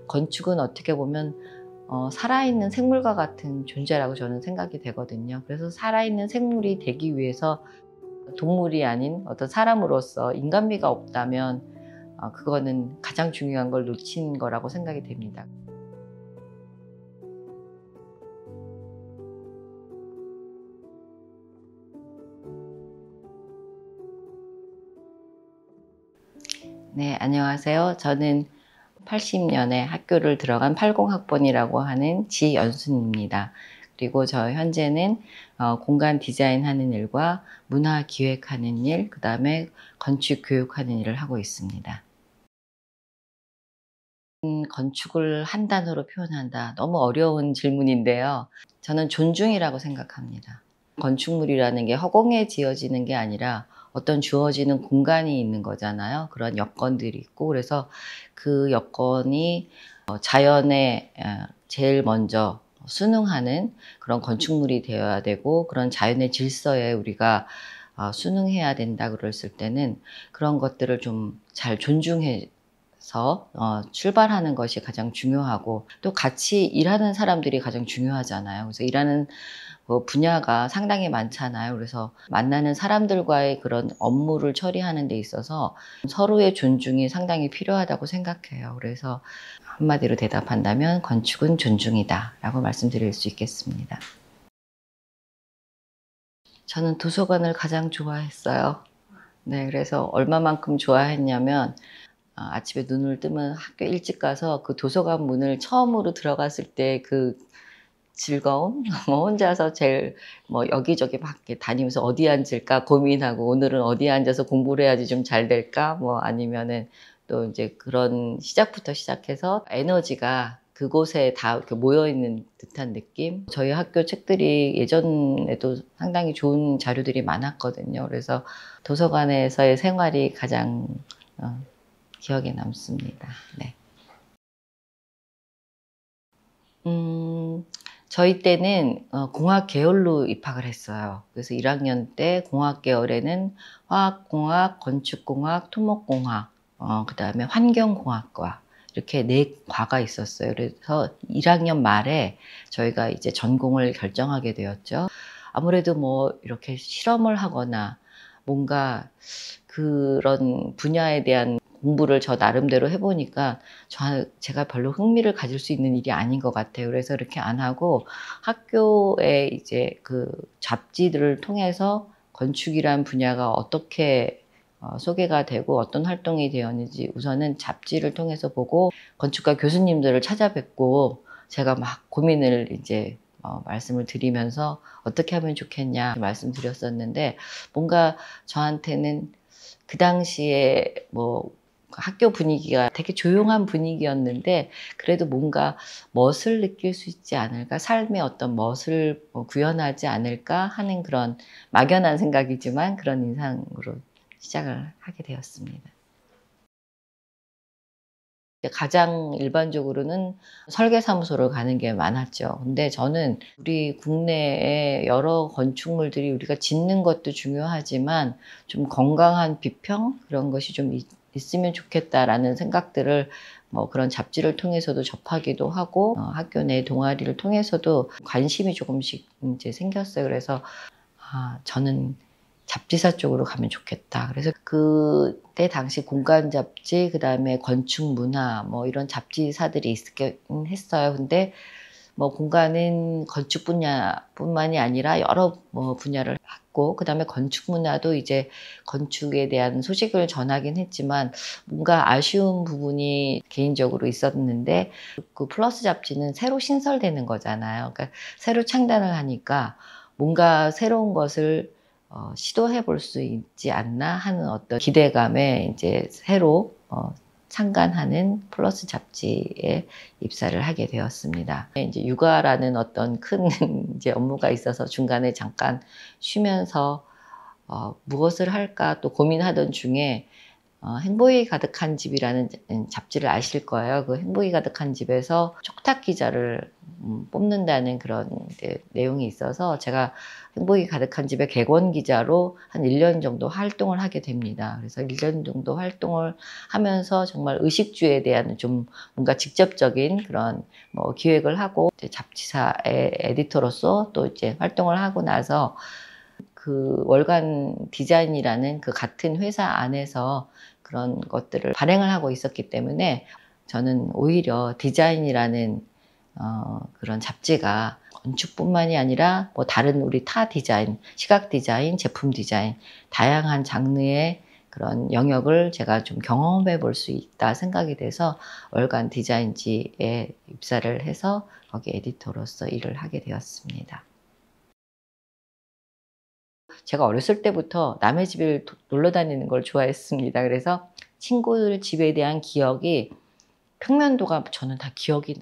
건축은 어떻게 보면 살아있는 생물과 같은 존재라고 저는 생각이 되거든요. 그래서 살아있는 생물이 되기 위해서 동물이 아닌 어떤 사람으로서 인간미가 없다면 그거는 가장 중요한 걸 놓친 거라고 생각이 됩니다. 네, 안녕하세요. 저는 80년에 학교를 들어간 80학번이라고 하는 지연순입니다. 그리고 저 현재는 공간 디자인하는 일과 문화 기획하는 일, 그 다음에 건축 교육하는 일을 하고 있습니다. 건축을 한 단어로 표현한다. 너무 어려운 질문인데요. 저는 존중이라고 생각합니다. 건축물이라는 게 허공에 지어지는 게 아니라 어떤 주어지는 공간이 있는 거잖아요. 그런 여건들이 있고, 그래서 그 여건이 자연에 제일 먼저 순응하는 그런 건축물이 되어야 되고, 그런 자연의 질서에 우리가 순응해야 된다 그랬을 때는 그런 것들을 좀 잘 존중해서 출발하는 것이 가장 중요하고, 또 같이 일하는 사람들이 가장 중요하잖아요. 그래서 일하는 분야가 상당히 많잖아요. 그래서 만나는 사람들과의 그런 업무를 처리하는 데 있어서 서로의 존중이 상당히 필요하다고 생각해요. 그래서 한마디로 대답한다면 건축은 존중이다 라고 말씀드릴 수 있겠습니다. 저는 도서관을 가장 좋아했어요. 네, 그래서 얼마만큼 좋아했냐면 아침에 눈을 뜨면 학교 일찍 가서 그 도서관 문을 처음으로 들어갔을 때 그 즐거움? 혼자서 제일 여기저기 막 이렇게 다니면서 어디 앉을까 고민하고, 오늘은 어디에 앉아서 공부를 해야지 좀 잘 될까? 아니면은 또 이제 그런 시작부터 시작해서 에너지가 그곳에 다 이렇게 모여있는 듯한 느낌? 저희 학교 책들이 예전에도 상당히 좋은 자료들이 많았거든요. 그래서 도서관에서의 생활이 가장 기억에 남습니다. 네. 저희 때는 공학 계열로 입학을 했어요. 그래서 1학년 때 공학 계열에는 화학공학, 건축공학, 토목공학, 그 다음에 환경공학과 이렇게 4과가 있었어요. 그래서 1학년 말에 저희가 이제 전공을 결정하게 되었죠. 아무래도 이렇게 실험을 하거나 뭔가 그런 분야에 대한 공부를 저 나름대로 해보니까 제가 별로 흥미를 가질 수 있는 일이 아닌 것 같아요. 그래서 이렇게 안 하고 학교에 이제 그 잡지들을 통해서 건축이란 분야가 어떻게 소개가 되고 어떤 활동이 되었는지 우선은 잡지를 통해서 보고, 건축가 교수님들을 찾아뵙고 제가 막 고민을 이제 말씀을 드리면서 어떻게 하면 좋겠냐 말씀드렸었는데, 뭔가 저한테는 그 당시에 학교 분위기가 되게 조용한 분위기였는데 그래도 뭔가 멋을 느낄 수 있지 않을까, 삶의 어떤 멋을 구현하지 않을까 하는 그런 막연한 생각이지만 그런 인상으로 시작을 하게 되었습니다. 가장 일반적으로는 설계사무소를 가는 게 많았죠. 근데 저는 우리 국내에 여러 건축물들이 우리가 짓는 것도 중요하지만 좀 건강한 비평 그런 것이 좀 있으면 좋겠다라는 생각들을 그런 잡지를 통해서도 접하기도 하고, 학교 내 동아리를 통해서도 관심이 조금씩 이제 생겼어요. 그래서 저는 잡지사 쪽으로 가면 좋겠다. 그래서 그때 당시 공간 잡지, 그 다음에 건축 문화, 이런 잡지사들이 있긴 했어요. 근데 공간은 건축 분야뿐만이 아니라 여러 분야를 했고, 그 다음에 건축 문화도 이제 건축에 대한 소식을 전하긴 했지만 뭔가 아쉬운 부분이 개인적으로 있었는데, 그 플러스 잡지는 새로 신설되는 거잖아요. 그러니까 새로 창단을 하니까 뭔가 새로운 것을 시도해 볼 수 있지 않나 하는 어떤 기대감에 이제 새로 창간하는 플러스 잡지에 입사를 하게 되었습니다. 이제 육아라는 어떤 큰 이제 업무가 있어서 중간에 잠깐 쉬면서 무엇을 할까 또 고민하던 중에 행복이 가득한 집이라는 잡지를 아실 거예요. 그 행복이 가득한 집에서 촉탁 기자를 뽑는다는 그런 내용이 있어서 제가 행복이 가득한 집의 객원 기자로 한 1년 정도 활동을 하게 됩니다. 그래서 1년 정도 활동을 하면서 정말 의식주에 대한 좀 뭔가 직접적인 그런 뭐 기획을 하고 잡지사의 에디터로서 또 이제 활동을 하고 나서 그 월간 디자인이라는 그 같은 회사 안에서 그런 것들을 발행을 하고 있었기 때문에 저는 오히려 디자인이라는 그런 잡지가 건축뿐만이 아니라 뭐 다른 우리 타 디자인, 시각 디자인, 제품 디자인, 다양한 장르의 그런 영역을 제가 좀 경험해 볼 수 있다 생각이 돼서 월간 디자인지에 입사를 해서 거기 에디터로서 일을 하게 되었습니다. 제가 어렸을 때부터 남의 집을 놀러 다니는 걸 좋아했습니다. 그래서 친구들 집에 대한 기억이 평면도가 저는 다 기억이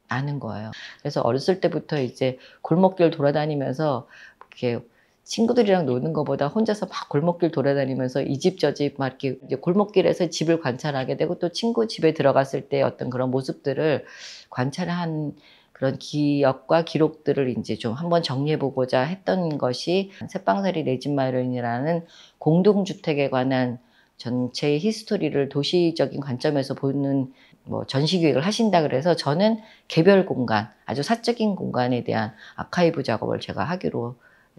나는 거예요. 그래서 어렸을 때부터 이제 골목길 돌아다니면서 이렇게 친구들이랑 노는 것보다 혼자서 막 골목길 돌아다니면서 이 집 저 집 막 이렇게 이제 골목길에서 집을 관찰하게 되고 또 친구 집에 들어갔을 때 어떤 그런 모습들을 관찰한 그런 기억과 기록들을 이제 좀 한번 정리해 보고자 했던 것이 새빵살이 내 집 마련이라는 공동주택에 관한 전체의 히스토리를 도시적인 관점에서 보는 뭐 전시기획을 하신다 그래서 저는 개별 공간, 아주 사적인 공간에 대한 아카이브 작업을 제가 하기로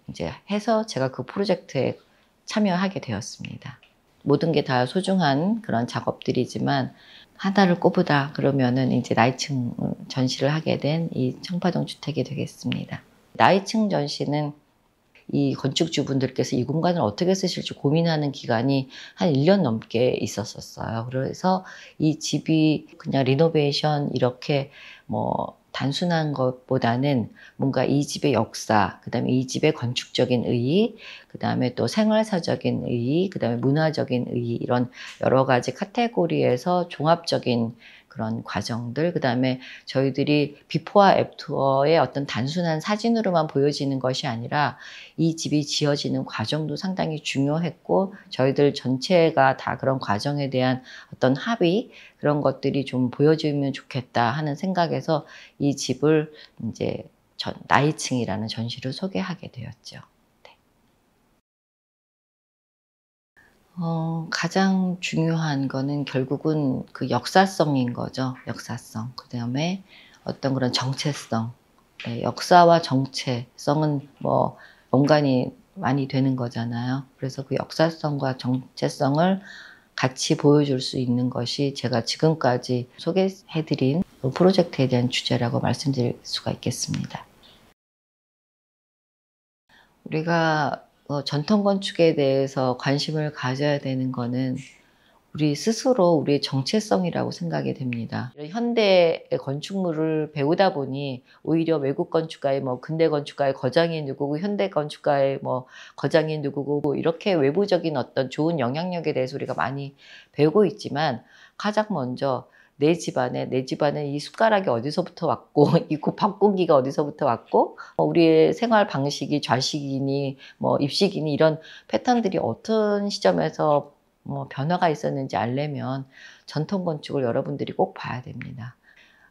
이제 해서 제가 그 프로젝트에 참여하게 되었습니다. 모든 게 다 소중한 그런 작업들이지만 하나를 꼽으다 그러면은 이제 나이층 전시를 하게 된 이 청파동 주택이 되겠습니다. 나이층 전시는 이 건축주분들께서 이 공간을 어떻게 쓰실지 고민하는 기간이 한 1년 넘게 있었어요. 그래서 이 집이 그냥 리노베이션 이렇게 뭐 단순한 것보다는 뭔가 이 집의 역사, 그다음에 이 집의 건축적인 의의, 그다음에 또 생활사적인 의의, 그다음에 문화적인 의의 이런 여러 가지 카테고리에서 종합적인 그런 과정들, 그다음에 저희들이 비포와 애프터의 어떤 단순한 사진으로만 보여지는 것이 아니라 이 집이 지어지는 과정도 상당히 중요했고 저희들 전체가 다 그런 과정에 대한 어떤 합의 그런 것들이 좀 보여주면 좋겠다 하는 생각에서 이 집을 이제 나이층이라는 전시를 소개하게 되었죠. 네. 가장 중요한 거는 결국은 그 역사성인 거죠. 역사성. 그 다음에 어떤 그런 정체성. 네, 역사와 정체성은 뭐 연관이 많이 되는 거잖아요. 그래서 그 역사성과 정체성을 같이 보여줄 수 있는 것이 제가 지금까지 소개해드린 그 프로젝트에 대한 주제라고 말씀드릴 수가 있겠습니다. 우리가 전통 건축에 대해서 관심을 가져야 되는 거는 우리 스스로 우리의 정체성이라고 생각이 됩니다. 현대 건축물을 배우다 보니 오히려 외국 건축가의 뭐 근대 건축가의 거장이 누구고 현대 건축가의 뭐 거장이 누구고 뭐 이렇게 외부적인 어떤 좋은 영향력에 대해서 우리가 많이 배우고 있지만 가장 먼저 내 집안에 이 숟가락이 어디서부터 왔고 이 밥 공기가 어디서부터 왔고 우리의 생활 방식이 좌식이니 뭐 입식이니 이런 패턴들이 어떤 시점에서 뭐 변화가 있었는지 알려면 전통 건축을 여러분들이 꼭 봐야 됩니다.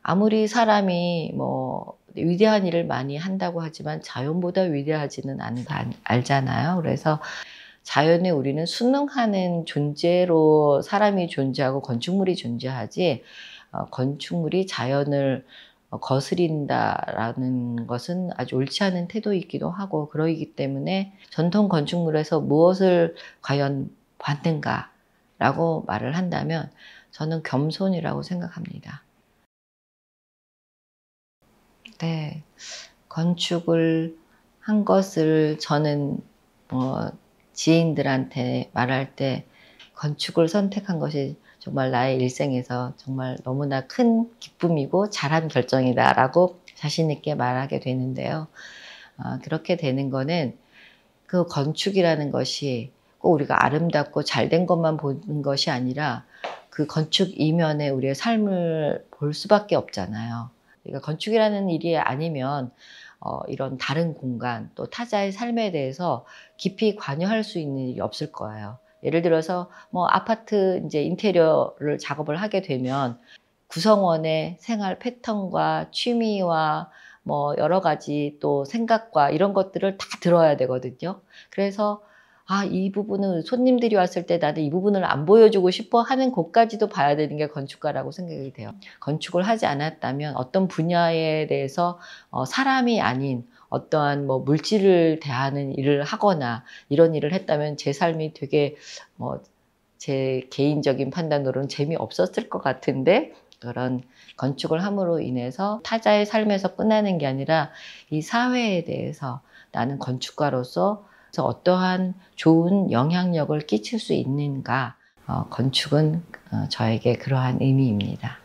아무리 사람이 뭐 위대한 일을 많이 한다고 하지만 자연보다 위대하지는 않은 거 알잖아요. 그래서 자연에 우리는 순응하는 존재로 사람이 존재하고 건축물이 존재하지 건축물이 자연을 거스린다라는 것은 아주 옳지 않은 태도이기도 하고 그러기 때문에 전통 건축물에서 무엇을 과연 받는가라고 말을 한다면 저는 겸손이라고 생각합니다. 네, 건축을 한 것을 저는 지인들한테 말할 때 건축을 선택한 것이 정말 나의 일생에서 정말 너무나 큰 기쁨이고 잘한 결정이다라고 자신 있게 말하게 되는데요. 그렇게 되는 거는 그 건축이라는 것이 꼭 우리가 아름답고 잘된 것만 보는 것이 아니라 그 건축 이면에 우리의 삶을 볼 수밖에 없잖아요. 그러니까 건축이라는 일이 아니면 이런 다른 공간 또 타자의 삶에 대해서 깊이 관여할 수 있는 일이 없을 거예요. 예를 들어서 뭐 아파트 이제 인테리어를 작업을 하게 되면 구성원의 생활 패턴과 취미와 뭐 여러 가지 또 생각과 이런 것들을 다 들어야 되거든요. 그래서 이 부분은 손님들이 왔을 때 나는 이 부분을 안 보여주고 싶어 하는 곳까지도 봐야 되는 게 건축가라고 생각이 돼요. 건축을 하지 않았다면 어떤 분야에 대해서 사람이 아닌 어떠한 뭐 물질을 대하는 일을 하거나 이런 일을 했다면 제 삶이 되게 제 개인적인 판단으로는 재미없었을 것 같은데, 그런 건축을 함으로 인해서 타자의 삶에서 끝나는 게 아니라 이 사회에 대해서 나는 건축가로서 어떠한 좋은 영향력을 끼칠 수 있는가, 건축은 저에게 그러한 의미입니다.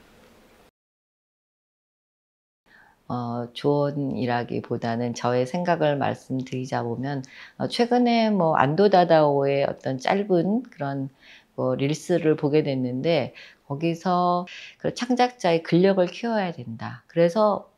조언이라기보다는 저의 생각을 말씀드리자 보면, 최근에 뭐 안도 다다오의 어떤 짧은 그런 뭐 릴스를 보게 됐는데, 거기서 그 창작자의 근력을 키워야 된다. 그래서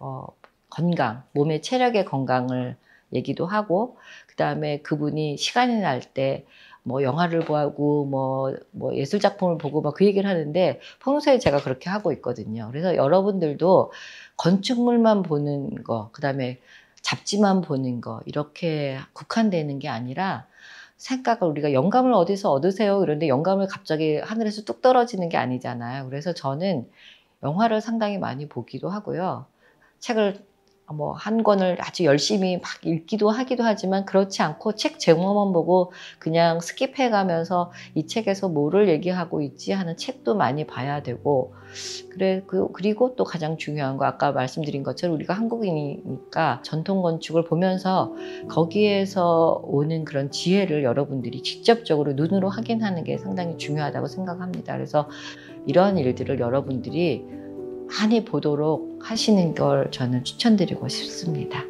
건강, 몸의 체력의 건강을 얘기도 하고, 그 다음에 그분이 시간이 날 때 뭐 영화를 보고 뭐 예술 작품을 보고 막 그 얘기를 하는데, 평소에 제가 그렇게 하고 있거든요. 그래서 여러분들도 건축물만 보는 거, 그 다음에 잡지만 보는 거, 이렇게 국한되는 게 아니라 생각을, 우리가 영감을 어디서 얻으세요? 그런데 영감을 갑자기 하늘에서 뚝 떨어지는 게 아니잖아요. 그래서 저는 영화를 상당히 많이 보기도 하고요. 책을 뭐 한 권을 아주 열심히 막 읽기도 하기도 하지만, 그렇지 않고 책 제목만 보고 그냥 스킵해 가면서 이 책에서 뭐를 얘기하고 있지 하는 책도 많이 봐야 되고, 그리고 또 가장 중요한 거, 아까 말씀드린 것처럼 우리가 한국인이니까 전통 건축을 보면서 거기에서 오는 그런 지혜를 여러분들이 직접적으로 눈으로 확인하는 게 상당히 중요하다고 생각합니다. 그래서 이런 일들을 여러분들이 많이 보도록 하시는 걸 저는 추천드리고 싶습니다.